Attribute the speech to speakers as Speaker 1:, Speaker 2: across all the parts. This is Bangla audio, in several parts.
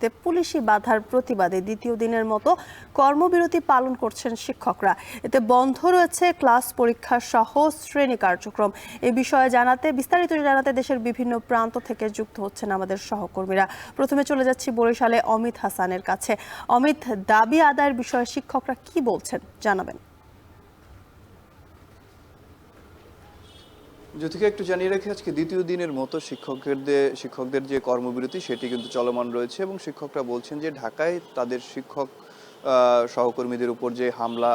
Speaker 1: কর্মবিরতিতে পুলিশি বাধার প্রতিবাদে দ্বিতীয় দিনের মতো কর্মবিরতি পালন করছেন শিক্ষকরা। এতে বন্ধ রয়েছে ক্লাস, পরীক্ষা সহ শ্রেণী কার্যক্রম। এ বিষয়ে বিস্তারিত জানাতে দেশের বিভিন্ন প্রান্ত থেকে যুক্ত হচ্ছেন আমাদের সহকর্মীরা। প্রথমে চলে যাচ্ছি বরিশালে অমিত হাসানের কাছে। অমিত, দাবি আদায়ের বিষয়ে শিক্ষকরা কি বলছেন জানাবেন।
Speaker 2: জ্যোতিকা, একটু জানিয়ে রাখি, আজকে দ্বিতীয় দিনের মতো শিক্ষকদের যে কর্মবিরতি সেটি কিন্তু চলমান রয়েছে এবং শিক্ষকরা বলছেন যে ঢাকায় তাদের শিক্ষক সহকর্মীদের উপর যে হামলা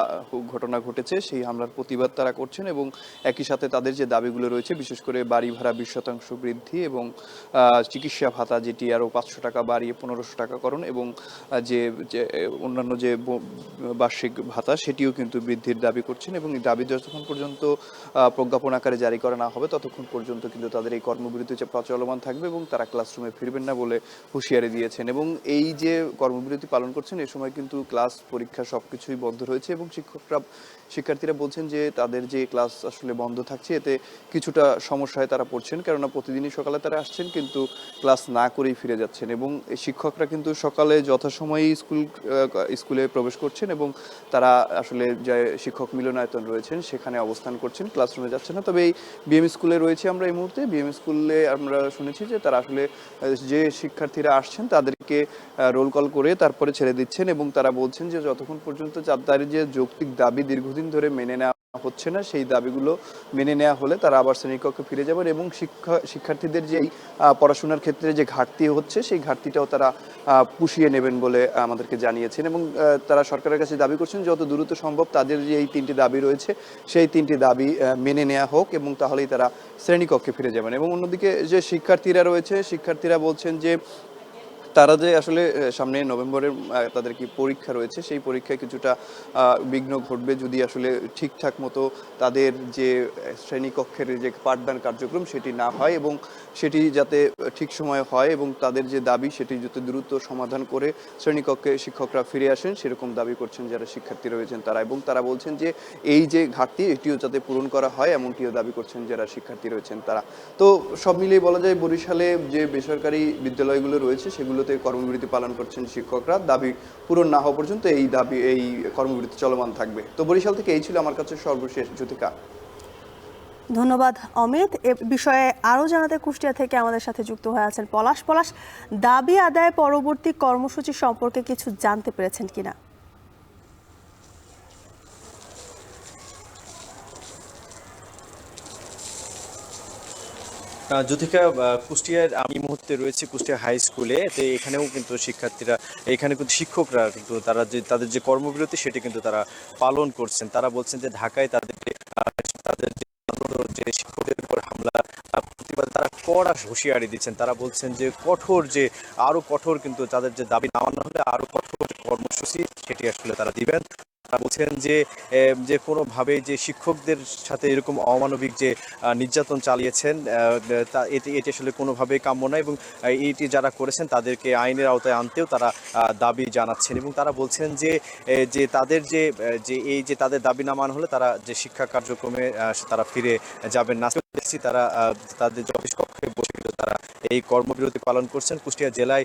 Speaker 2: ঘটনা ঘটেছে সেই হামলার প্রতিবাদ তারা করছেন এবং একই সাথে তাদের যে দাবিগুলো রয়েছে, বিশেষ করে বাড়ি ভাড়া 20% বৃদ্ধি এবং চিকিৎসা ভাতা যেটি আরও 500 টাকা বাড়িয়ে 1500 টাকা করণ এবং যে অন্যান্য যে বার্ষিক ভাতা সেটিও কিন্তু বৃদ্ধির দাবি করছেন এবং এই দাবি যতক্ষণ পর্যন্ত প্রজ্ঞাপন আকারে জারি করা না হবে ততক্ষণ পর্যন্ত কিন্তু তাদের এই কর্মবিরতি চলমান থাকবে এবং তারা ক্লাসরুমে ফিরবেন না বলে হুঁশিয়ারি দিয়েছেন। এবং এই যে কর্মবিরতি পালন করছেন এ সময় কিন্তু ক্লাস, পরীক্ষা সবকিছুই বন্ধ রয়েছে এবং শিক্ষার্থীরা বলছেন যে তাদের যে ক্লাস আসলে বন্ধ থাকছে এতে কিছুটা সমস্যায় তারা পড়ছেন, কেননা প্রতিদিনই সকালে তারা আসছেন কিন্তু ক্লাস না করেই ফিরে যাচ্ছেন এবং শিক্ষকরা কিন্তু সকালে যথাসময়েই স্কুলে প্রবেশ করছেন এবং তারা আসলে যে শিক্ষক মিলনায়তন রয়েছেন সেখানে অবস্থান করছেন, ক্লাসরুমে যাচ্ছেন না। তবে এই বিএম স্কুলে রয়েছে আমরা এই মুহূর্তে। বিএম স্কুলে আমরা শুনেছি যে তারা আসলে যে শিক্ষার্থীরা আসছেন তাদেরকে রোল কল করে তারপরে ছেড়ে দিচ্ছেন এবং তারা বলছেন যে যতক্ষণ পর্যন্ত তাদের যে যৌক্তিক দাবি দীর্ঘদিন ধরে মেনে নেওয়া হচ্ছে না সেই দাবিগুলো মেনে নেওয়া হলে তারা আবার শ্রেণীকক্ষে ফিরে যাবেন এবং শিক্ষার্থীদের যেই পড়াশোনার ক্ষেত্রে যে ঘাটতি হচ্ছে সেই ঘাটতিটাও তারা পুষিয়ে নেবেন বলে আমাদেরকে জানিয়েছেন এবং তারা সরকারের কাছে দাবি করছেন যত দ্রুত সম্ভব তাদের যে এই 3টি দাবি রয়েছে সেই 3টি দাবি মেনে নেওয়া হোক এবং তাহলেই তারা শ্রেণীকক্ষে ফিরে যাবেন। এবং অন্যদিকে যে শিক্ষার্থীরা রয়েছে, শিক্ষার্থীরা বলছেন যে তারা যে আসলে সামনে নভেম্বরের তাদের কি পরীক্ষা রয়েছে সেই পরীক্ষায় কিছুটা বিঘ্ন ঘটবে যদি আসলে ঠিকঠাক মতো তাদের যে শ্রেণীকক্ষের যে পাঠদান কার্যক্রম সেটি না হয় এবং সেটি যাতে ঠিক সময়ে হয় এবং তাদের যে দাবি সেটি যাতে দ্রুত সমাধান করে শ্রেণীকক্ষে শিক্ষকরা ফিরে আসেন সেরকম দাবি করছেন যারা শিক্ষার্থী রয়েছেন তারা। এবং তারা বলছেন যে এই যে ঘাটতি এটিও যাতে পূরণ করা হয় এমনটিও দাবি করছেন যারা শিক্ষার্থী রয়েছেন তারা। তো সব মিলিয়ে বলা যায় বরিশালে যে বেসরকারি বিদ্যালয়গুলো রয়েছে সেগুলোতে কর্মবিরতি পালন করছেন শিক্ষকরা। দাবি পূরণ না হওয়া পর্যন্ত এই কর্মবিরতি চলমান থাকবে। তো বরিশাল থেকে এই ছিল আমার কাছে সর্বশেষ। জ্যোতিকা,
Speaker 1: ধন্যবাদ অমিত। এ বিষয়ে আরও জানাতে কুষ্টিয়া থেকে আমাদের সাথে যুক্ত হয়ে আছেন পলাশ। দাবি আদায় পরবর্তী কর্মসূচি সম্পর্কে কিছু জানতে পেরেছেন কিনা?
Speaker 3: জ্যোতিকা, কুষ্টিয়ার আমি এই মুহূর্তে রয়েছে কুষ্টিয়া হাই স্কুলে। তো এখানেও কিন্তু এখানে কিন্তু শিক্ষকরা কিন্তু তাদের যে কর্মবিরতি সেটি কিন্তু তারা পালন করছেন। তারা বলছেন যে ঢাকায় তাদের যে শিক্ষকদের উপর হামলা প্রতিবাদ তারা কড়া হুঁশিয়ারি দিচ্ছেন। তারা বলছেন যে আরো কঠোর কিন্তু তাদের যে দাবি না মানা হলে আরো কঠোর কর্মসূচি সেটি আসলে তারা দিবেন। তারা বলছেন যে কোনোভাবেই যে শিক্ষকদের সাথে এরকম অমানবিক যে নির্যাতন চালিয়েছেন এটি আসলে কোনোভাবেই কাম্য নয় এবং এটি যারা করেছেন তাদেরকে আইনের আওতায় আনতেও তারা দাবি জানাচ্ছেন এবং তারা বলছেন যে তাদের এই যে তাদের দাবি না মানা হলে তারা যে শিক্ষা কার্যক্রমে তারা ফিরে যাবেন না। দেখছি তারা তাদের যে অফিস কক্ষে বসে তারা এই কর্মবিরতি পালন করছেন। কুষ্টিয়া জেলায়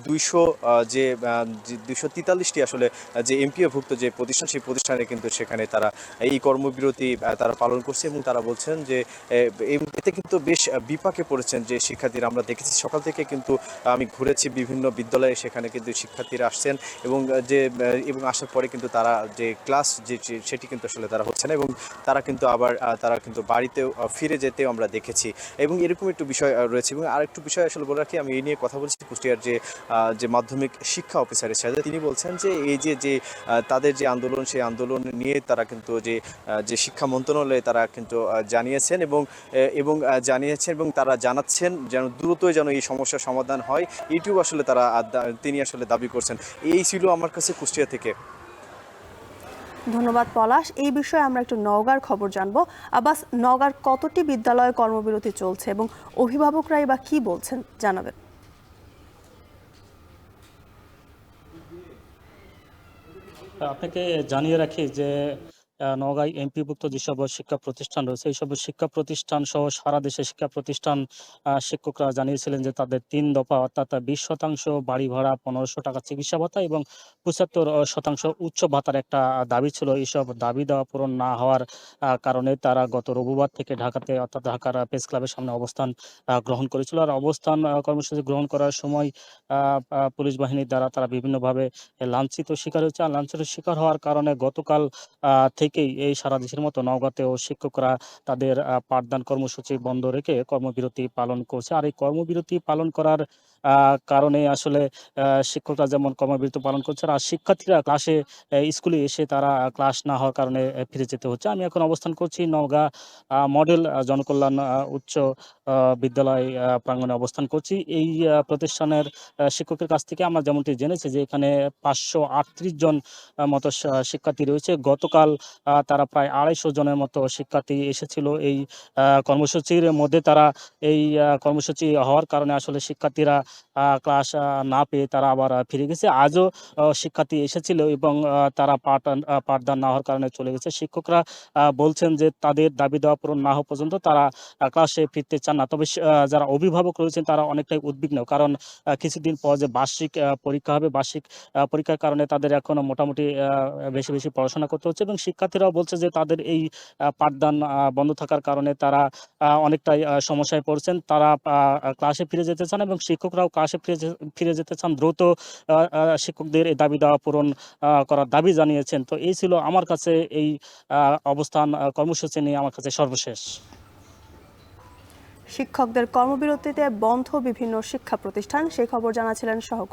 Speaker 3: 243টি আসলে যে এমপিওভুক্ত যে প্রতিষ্ঠান সেই প্রতিষ্ঠানে কিন্তু সেখানে তারা এই কর্মবিরতি তারা পালন করছে এবং তারা বলছেন যে এতে কিন্তু বেশ বিপাকে পড়েছেন যে শিক্ষার্থীরা। আমরা দেখেছি সকাল থেকে কিন্তু আমি ঘুরেছি বিভিন্ন বিদ্যালয়ে, সেখানে কিন্তু শিক্ষার্থীরা আসছেন এবং আসার পরে কিন্তু তারা যে ক্লাস সেটি কিন্তু আসলে তারা হচ্ছে না এবং তারা কিন্তু বাড়িতেও ফিরে যেতেও আমরা দেখেছি এবং এরকম একটু বিষয় রয়েছে। এবং আরেকটু বিষয় আসলে বলে রাখি, আমি এই নিয়ে কথা বলছি কুষ্টিয়ার যে মাধ্যমিক শিক্ষা অফিসারের সাথে। তিনি বলছেন যে এই যে তাদের যে আন্দোলন সেই আন্দোলন নিয়ে তারা কিন্তু যে শিক্ষা মন্ত্রণালয়ে তারা কিন্তু জানিয়েছেন এবং তারা জানাচ্ছেন যেন দ্রুতই যেন এই সমস্যার সমাধান হয়, এটিও আসলে তিনি আসলে দাবি করছেন। এই ছিল আমার কাছে কুষ্টিয়া থেকে।
Speaker 1: ধন্যবাদ পলাশ। এই বিষয়ে আমরা একটু নওগাঁর খবর জানবো। আব্বাস, নওগাঁর কতটি বিদ্যালয়ে কর্মবিরতি চলছে এবং অভিভাবকরাই বা কি বলছেন জানাবেন।
Speaker 4: আপনাকে জানিয়ে রাখি যে নওগাঁয় এমপিভুক্ত যেসব শিক্ষা প্রতিষ্ঠান রয়েছে এইসব শিক্ষা প্রতিষ্ঠান সহ সারা দেশে শিক্ষা প্রতিষ্ঠান শিক্ষকরা জানিয়েছিলেন যে তাদের ৩ দফা অর্থাৎ ২০% বাড়ি ভাড়া, ১৫০০ টাকা চিকিৎসা ভাতা এবং ৭৫% উচ্চ ভাতার একটা দাবি ছিল। এইসব দাবি দেওয়া পূরণ না হওয়ার কারণে তারা গত রবিবার থেকে ঢাকাতে অর্থাৎ ঢাকার প্রেস ক্লাবের সামনে অবস্থান গ্রহণ করেছিল। আর অবস্থান কর্মসূচি গ্রহণ করার সময় পুলিশ বাহিনীর দ্বারা তারা বিভিন্নভাবে লাঞ্ছিত শিকার হয়েছে। আর লাঞ্ছিত শিকার হওয়ার কারণে গতকাল থেকেই এই সারা দেশের মতো নওগাঁতেও শিক্ষকরা তাদের পাঠদান কর্মসূচি বন্ধ রেখে কর্মবিরতি পালন করছে। আর এই কর্মবিরতি পালন করার কারণে আসলে শিক্ষকরা যেমন কর্মবিরতি পালন করছে আর শিক্ষার্থীরা স্কুলে এসে তারা ক্লাস না হওয়ার কারণে ফিরে যেতে হচ্ছে। আমি এখন অবস্থান করছি নওগাঁ মডেল জনকল্যাণ উচ্চ বিদ্যালয় প্রাঙ্গণে অবস্থান করছি। এই প্রতিষ্ঠানের শিক্ষকের কাছ থেকে আমরা যেমনটি জেনেছি যে এখানে 538 জন মতো শিক্ষার্থী রয়েছে। গতকাল তারা প্রায় 250 জনের মতো শিক্ষার্থী এসেছিল এই কর্মসূচির মধ্যে। তারা এই কর্মসূচি হওয়ার কারণে আসলে শিক্ষার্থীরা ক্লাস না পেয়ে তারা আবার ফিরে গেছে। আজও শিক্ষার্থী এসেছিল এবং তারা পাঠদান না হওয়ার কারণে চলে গেছে। শিক্ষকরা বলছেন যে তাদের দাবি দেওয়া পূরণ না হওয়া পর্যন্ত তারা ক্লাসে ফিরতে চান না। তবে যারা অভিভাবক রয়েছেন তারা অনেকটাই উদ্বিগ্ন, কারণ কিছুদিন পর যে বার্ষিক পরীক্ষা হবে, বার্ষিক পরীক্ষার কারণে তাদের এখনো মোটামুটি বেশি বেশি পড়াশোনা করতে হচ্ছে এবং শিক্ষার্থীরাও বলছে যে তাদের এই পাঠদান বন্ধ থাকার কারণে তারা অনেকটাই সমস্যায় পড়ছেন। তারা ক্লাসে ফিরে যেতে চান এবং শিক্ষকরাও ক্লাসে ফিরে যেতে চান। দ্রুত শিক্ষকদের এই দাবি দেওয়া পূরণ করার দাবি জানিয়েছেন। তো এই ছিল আমার কাছে এই অবস্থান কর্মসূচি নিয়ে আমার কাছে সর্বশেষ।
Speaker 1: শিক্ষকদের কর্মবিরতিতে বন্ধ বিভিন্ন শিক্ষা প্রতিষ্ঠান, সেই খবর জানাছিলেন সহকর্মী